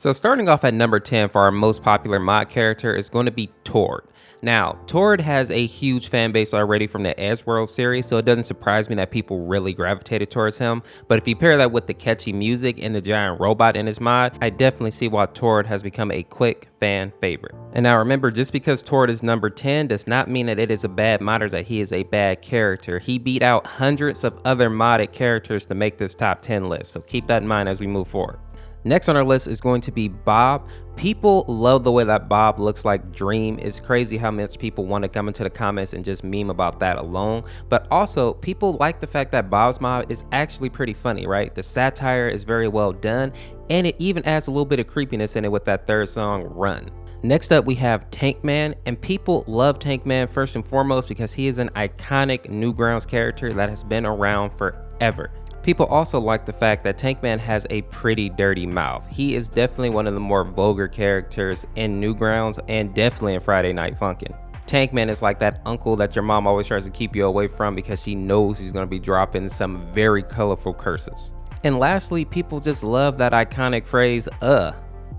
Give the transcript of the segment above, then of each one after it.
So starting off at number 10 for our most popular mod character is going to be Tord. Now, Tord has a huge fan base already from the Edgeworld series, so it doesn't surprise me that people really gravitated towards him. But if you pair that with the catchy music and the giant robot in his mod, I definitely see why Tord has become a quick fan favorite. And now remember, just because Tord is number 10 does not mean that it is a bad mod or that he is a bad character. He beat out hundreds of other modded characters to make this top 10 list, so keep that in mind as we move forward. Next on our list is going to be Bob. People love the way that Bob looks like Dream. It's crazy how much people want to come into the comments and just meme about that alone. But also, people like the fact that Bob's mod is actually pretty funny, right? The satire is very well done, and it even adds a little bit of creepiness in it with that third song, Run. Next up, we have Tankman, and people love Tankman first and foremost because he is an iconic Newgrounds character that has been around forever. People also like the fact that Tankman has a pretty dirty mouth. He is definitely one of the more vulgar characters in Newgrounds and definitely in Friday Night Funkin'. Tankman is like that uncle that your mom always tries to keep you away from because she knows he's going to be dropping some very colorful curses. And lastly, people just love that iconic phrase,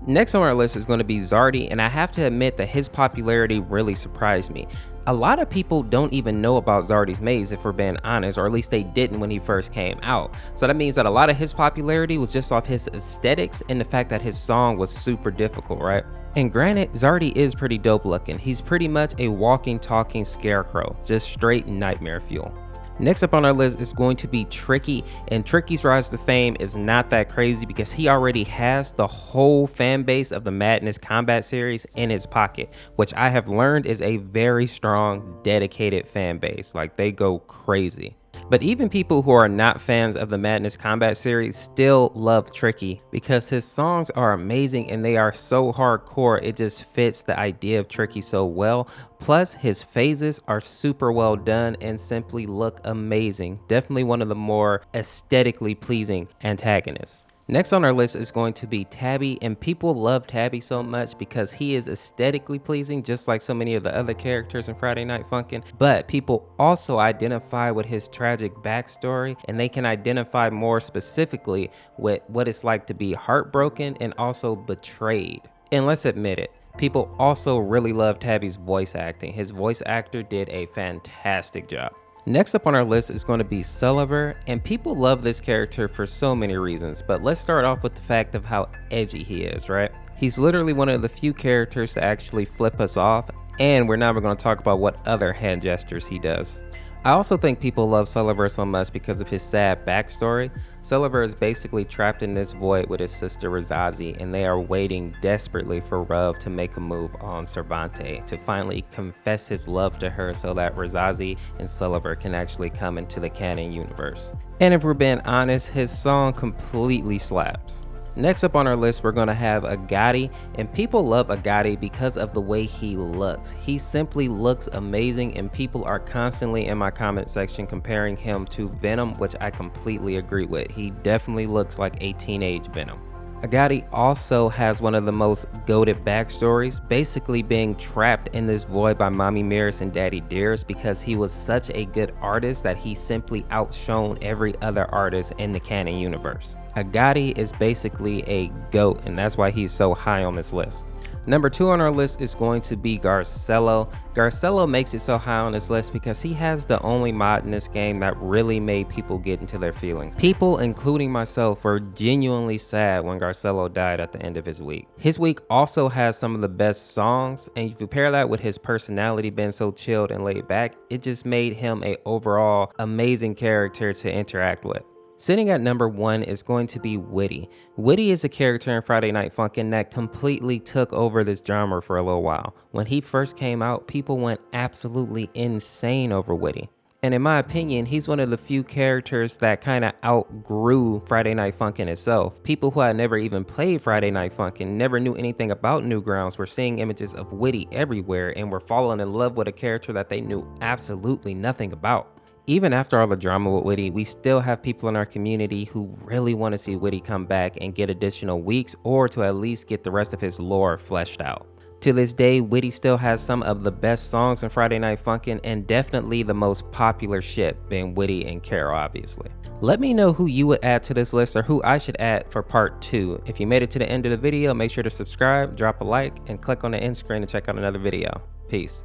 Next on our list is going to be Zardi, and I have to admit that his popularity really surprised me. A lot of people don't even know about Zardi's maze if we're being honest, or at least they didn't when he first came out. So that means that a lot of his popularity was just off his aesthetics and the fact that his song was super difficult, right? And granted, Zardi is pretty dope looking. He's pretty much a walking, talking scarecrow, just straight nightmare fuel. Next up on our list is going to be Tricky, and Tricky's rise to fame is not that crazy because he already has the whole fan base of the Madness Combat series in his pocket, which I have learned is a very strong, dedicated fan base. Like, they go crazy. But even people who are not fans of the Madness Combat series still love Tricky because his songs are amazing and they are so hardcore, it just fits the idea of Tricky so well. Plus, his phases are super well done and simply look amazing. Definitely one of the more aesthetically pleasing antagonists. Next on our list is going to be Tabby, and people love Tabby so much because he is aesthetically pleasing just like so many of the other characters in Friday Night Funkin', but people also identify with his tragic backstory, and they can identify more specifically with what it's like to be heartbroken and also betrayed. And let's admit it, people also really love Tabby's voice acting. His voice actor did a fantastic job. Next up on our list is going to be Sullivan, and people love this character for so many reasons, but let's start off with the fact of how edgy he is, right? He's literally one of the few characters to actually flip us off, and we're never going to talk about what other hand gestures he does. I also think people love Sullivan so much because of his sad backstory. Sullivan is basically trapped in this void with his sister Razazi, and they are waiting desperately for Ruv to make a move on Sarvente to finally confess his love to her so that Razazi and Sullivan can actually come into the canon universe. And if we're being honest, his song completely slaps. Next up on our list, we're going to have Agati, and people love Agati because of the way he looks. He simply looks amazing, and people are constantly in my comment section comparing him to Venom, which I completely agree with. He definitely looks like a teenage Venom. Agati also has one of the most goated backstories, basically being trapped in this void by Mommy Mirrors and Daddy Dearest because he was such a good artist that he simply outshone every other artist in the canon universe. Agati is basically a GOAT, and that's why he's so high on this list. Number 2 on our list is going to be Garcello. Garcello makes it so high on this list because he has the only mod in this game that really made people get into their feelings. People, including myself, were genuinely sad when Garcello died at the end of his week. His week also has some of the best songs, and if you pair that with his personality being so chilled and laid back, it just made him an overall amazing character to interact with. Sitting at number 1 is going to be Witty. Witty is a character in Friday Night Funkin' that completely took over this genre for a little while. When he first came out, people went absolutely insane over Witty. And in my opinion, he's one of the few characters that kind of outgrew Friday Night Funkin' itself. People who had never even played Friday Night Funkin', never knew anything about Newgrounds, were seeing images of Witty everywhere and were falling in love with a character that they knew absolutely nothing about. Even after all the drama with Witty, we still have people in our community who really want to see Witty come back and get additional weeks, or to at least get the rest of his lore fleshed out. To this day, Witty still has some of the best songs in Friday Night Funkin' and definitely the most popular ship, being Witty and Carol, obviously. Let me know who you would add to this list or who I should add for part 2. If you made it to the end of the video, make sure to subscribe, drop a like, and click on the end screen to check out another video. Peace.